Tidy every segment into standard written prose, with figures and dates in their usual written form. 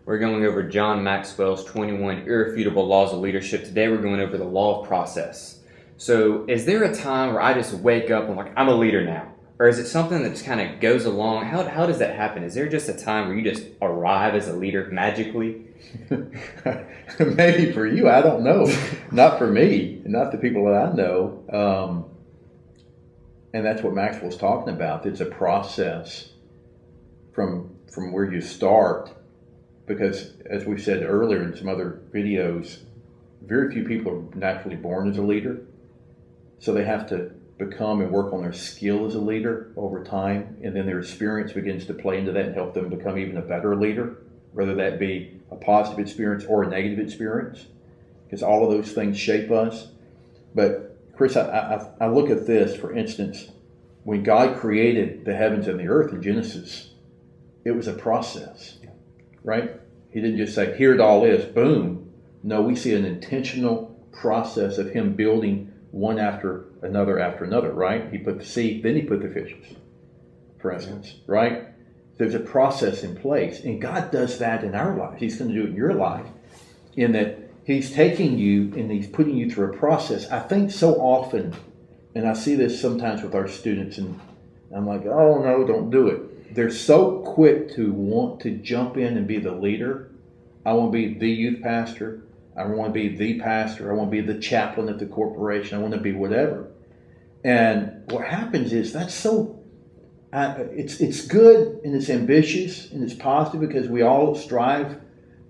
We're going over John Maxwell's 21 Irrefutable Laws of Leadership. Today we're going over the law of process. So is there a time where I just wake up and I'm a leader now? Or is it something that just kind of goes along? How does that happen? Is there just a time where you just arrive as a leader magically? Maybe for you, I don't know. Not for me, not the people that I know. And that's what Maxwell's talking about. It's a process from where you start. Because as we said earlier in some other videos, very few people are naturally born as a leader. So they have to become and work on their skill as a leader over time. And then their experience begins to play into that and help them become even a better leader, whether that be a positive experience or a negative experience, because all of those things shape us. But Chris, I look at this, for instance, when God created the heavens and the earth in Genesis, it was a process. Right? He didn't just say, here it all is, boom. No, we see an intentional process of him building one after another, right? He put the seed, then he put the fishes, for instance, right? There's a process in place, and God does that in our lives. He's going to do it in your life, in that he's taking you and he's putting you through a process. I think so often, and I see this sometimes with our students, and I'm like, oh no, don't do it. They're so quick to want to jump in and be the leader. I want to be the youth pastor. I want to be the pastor. I want to be the chaplain at the corporation. I want to be whatever. And what happens is that's so, it's good and it's ambitious and it's positive because we all strive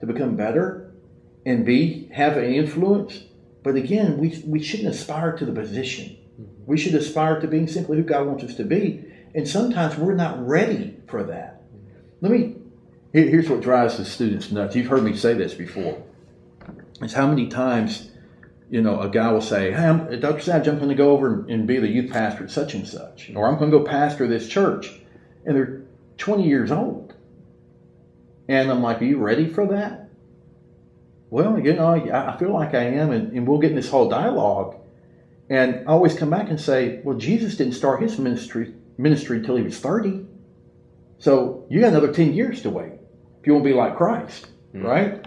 to become better and have an influence. But again, we shouldn't aspire to the position. We should aspire to being simply who God wants us to be. And sometimes we're not ready for that. Here's what drives the students nuts. You've heard me say this before. It's how many times, a guy will say, hey, Dr. Savage, I'm going to go over and be the youth pastor at such and such. Or I'm going to go pastor this church. And they're 20 years old. And I'm like, are you ready for that? Well, I feel like I am. And we'll get in this whole dialogue. And I always come back and say, well, Jesus didn't start his ministry until he was 30. So you got another 10 years to wait if you want to be like Christ, right?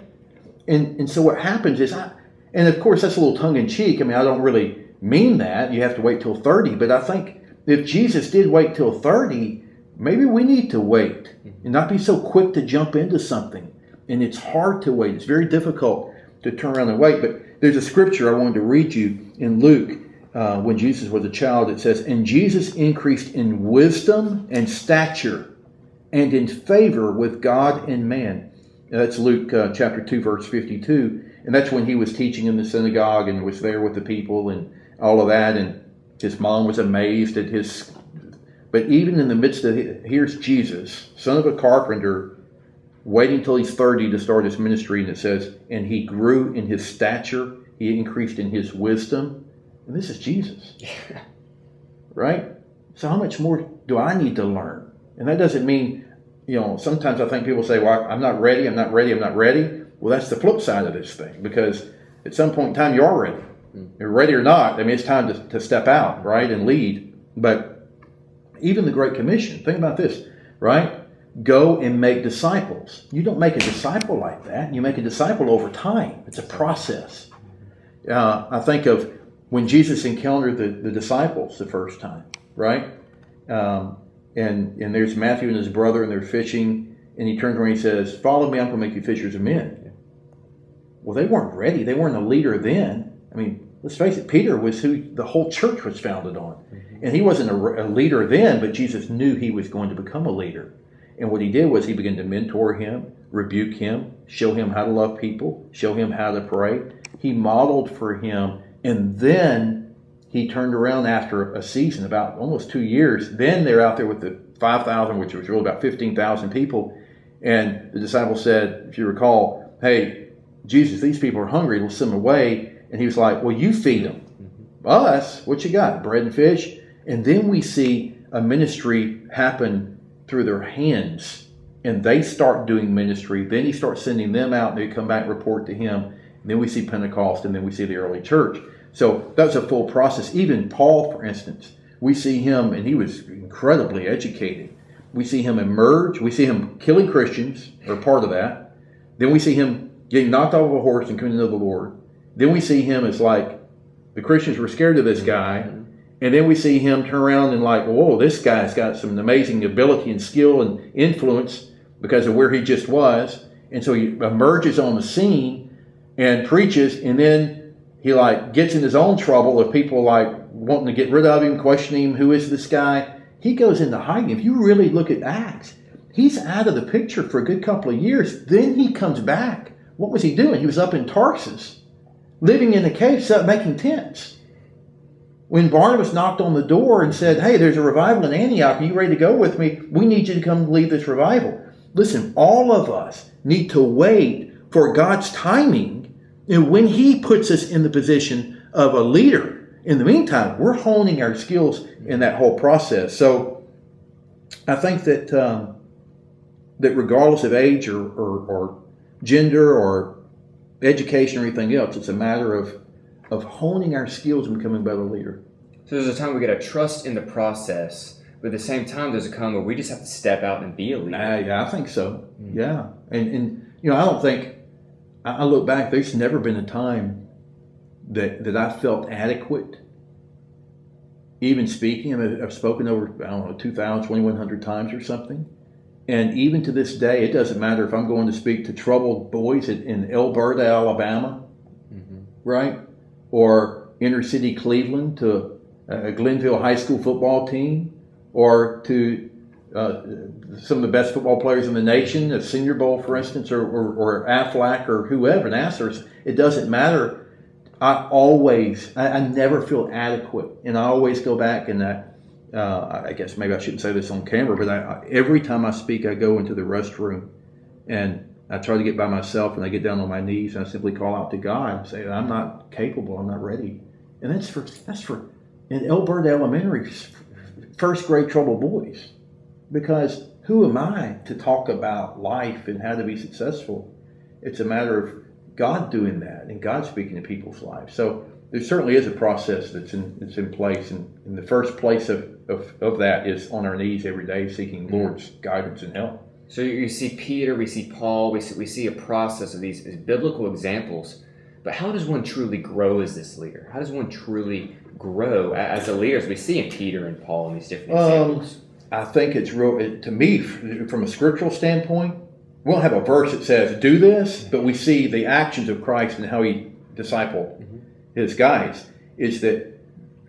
And so what happens is, and of course that's a little tongue-in-cheek. I mean, I don't really mean that. You have to wait till 30. But I think if Jesus did wait till 30, maybe we need to wait and not be so quick to jump into something. And it's hard to wait. It's very difficult to turn around and wait. But there's a scripture I wanted to read you in Luke. When Jesus was a child, it says, and Jesus increased in wisdom and stature and in favor with God and man. And that's Luke chapter 2, verse 52. And that's when he was teaching in the synagogue and was there with the people and all of that. And his mom was amazed at his... But even in the midst of... Here's Jesus, son of a carpenter, waiting till he's 30 to start his ministry. And it says, and he grew in his stature. He increased in his wisdom. And this is Jesus, right? So how much more do I need to learn? And that doesn't mean, sometimes I think people say, well, I'm not ready. Well, that's the flip side of this thing, because at some point in time, you are ready. You're ready or not. I mean, it's time to step out, right, and lead. But even the Great Commission, think about this, right? Go and make disciples. You don't make a disciple like that. You make a disciple over time. It's a process. I think of when Jesus encountered the disciples the first time, right? And there's Matthew and his brother, and they're fishing, and he turns around and he says, follow me, I'm going to make you fishers of men. Well, they weren't ready. They weren't a leader then. I mean, let's face it, Peter was who the whole church was founded on. And he wasn't a leader then, but Jesus knew he was going to become a leader. And what he did was he began to mentor him, rebuke him, show him how to love people, show him how to pray. He modeled for him. And then he turned around after a season, about almost 2 years. Then they're out there with the 5,000, which was really about 15,000 people. And the disciples said, if you recall, hey, Jesus, these people are hungry. Let's send them away. And he was like, well, you feed them. Us? What you got? Bread and fish? And then we see a ministry happen through their hands. And they start doing ministry. Then he starts sending them out, and they come back and report to him. And then we see Pentecost, and then we see the early church. So that's a full process. Even Paul, for instance, we see him, and he was incredibly educated. We see him emerge. We see him killing Christians, or part of that. Then we see him getting knocked off of a horse and coming to know the Lord. Then we see him as like, the Christians were scared of this guy. And then we see him turn around and like, whoa, this guy's got some amazing ability and skill and influence because of where he just was. And so he emerges on the scene and preaches, and then he like gets in his own trouble of people like wanting to get rid of him, questioning him, who is this guy? He goes into hiding. If you really look at Acts, he's out of the picture for a good couple of years. Then he comes back. What was he doing? He was up in Tarsus, living in a cave, making tents. When Barnabas knocked on the door and said, hey, there's a revival in Antioch. Are you ready to go with me? We need you to come lead this revival. Listen, all of us need to wait for God's timing. And when he puts us in the position of a leader, in the meantime, we're honing our skills in that whole process. So I think that that regardless of age or gender or education or anything else, it's a matter of honing our skills and becoming a better leader. So there's a time we got to trust in the process, but at the same time, there's a time where we just have to step out and be a leader. Yeah, I think so. Yeah. And you know, I don't think, I look back, there's never been a time that I felt adequate. Even speaking, I've spoken over, 2,000, 2,100 times or something. And even to this day, it doesn't matter if I'm going to speak to troubled boys in Alberta, Alabama, right? Or inner city Cleveland, to a Glenville high school football team, or to some of the best football players in the nation, a Senior Bowl, for instance, or Aflac or whoever, Nassers. It doesn't matter. I never feel adequate. And I always go back and I guess maybe I shouldn't say this on camera, but every time I speak, I go into the restroom and I try to get by myself, and I get down on my knees and I simply call out to God and say, I'm not capable, I'm not ready. And that's for in Alberta Elementary, first grade troubled boys. Because who am I to talk about life and how to be successful? It's a matter of God doing that and God speaking to people's lives. So there certainly is a process that's in place, and the first place of that is on our knees every day, seeking Lord's guidance and help. So you see Peter, we see Paul, we see a process of these biblical examples. But how does one truly grow as this leader? How does one truly grow as a leader, as we see in Peter and Paul and these different examples? I think it's real, to me, from a scriptural standpoint, we don't have a verse that says, do this, but we see the actions of Christ and how he discipled his guys. Is that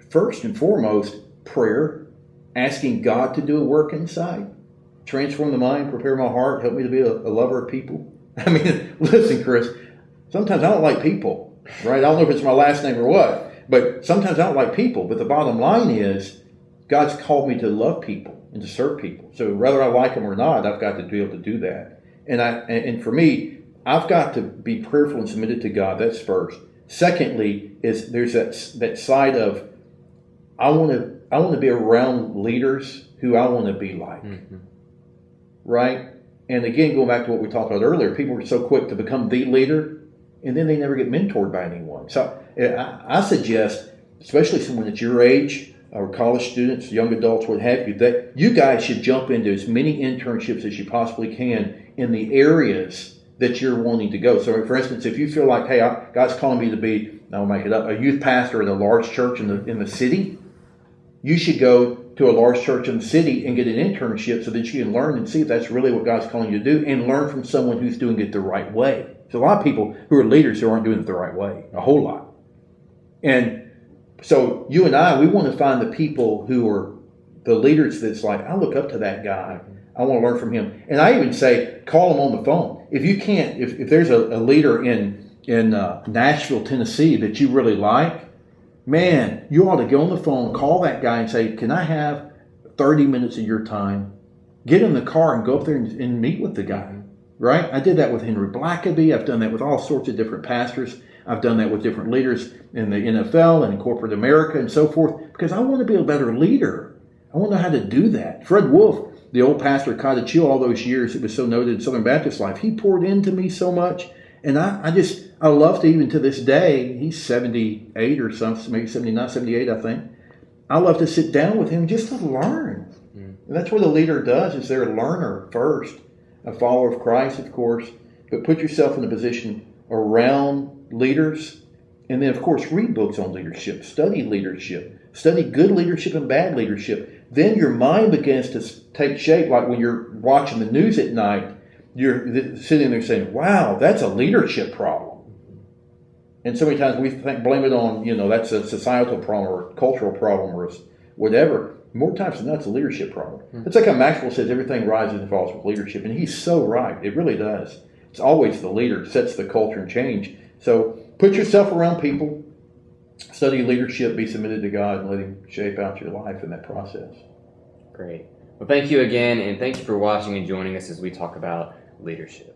first and foremost, prayer, asking God to do a work inside, transform the mind, prepare my heart, help me to be a lover of people. I mean, listen, Chris, sometimes I don't like people, right? I don't know if it's my last name or what, but sometimes I don't like people. But the bottom line is, God's called me to love people and to serve people. So whether I like them or not, I've got to be able to do that. And for me, I've got to be prayerful and submitted to God. That's first. Secondly, is there's that side of I want to be around leaders who I want to be like, right? And again, going back to what we talked about earlier, people are so quick to become the leader, and then they never get mentored by anyone. So I suggest, especially someone at your age, or college students, young adults, what have you, that you guys should jump into as many internships as you possibly can in the areas that you're wanting to go. So, for instance, if you feel like, hey, God's calling me to be, I'll make it up, a youth pastor at a large church in the city, you should go to a large church in the city and get an internship so that you can learn and see if that's really what God's calling you to do, and learn from someone who's doing it the right way. So a lot of people who are leaders who aren't doing it the right way, a whole lot. And so you and I, we want to find the people who are the leaders that's like, I look up to that guy. I want to learn from him. And I even say, call him on the phone. If you can't, if there's a leader in Nashville, Tennessee that you really like, man, you ought to go on the phone, call that guy and say, can I have 30 minutes of your time? Get in the car and go up there and meet with the guy, right? I did that with Henry Blackaby. I've done that with all sorts of different pastors. I've done that with different leaders in the NFL and in corporate America and so forth, because I want to be a better leader. I want to know how to do that. Fred Wolf, the old pastor of Cottage Hill all those years, it was so noted in Southern Baptist life, he poured into me so much. And I love to, even to this day, he's 78 or something, maybe 79, 78, I think. I love to sit down with him just to learn. And that's what a leader does, is they're a learner first, a follower of Christ, of course, but put yourself in a position around leaders. And then, of course, read books on leadership, study good leadership and bad leadership. Then your mind begins to take shape. Like when you're watching the news at night, you're sitting there saying, wow, that's a leadership problem. And so many times we blame it on, that's a societal problem or a cultural problem or whatever. More times than not, it's a leadership problem. It's like how Maxwell says everything rises and falls with leadership. And he's so right. It really does. It's always the leader that sets the culture and change. So put yourself around people, study leadership, be submitted to God, and let Him shape out your life in that process. Great. Well, thank you again, and thank you for watching and joining us as we talk about leadership.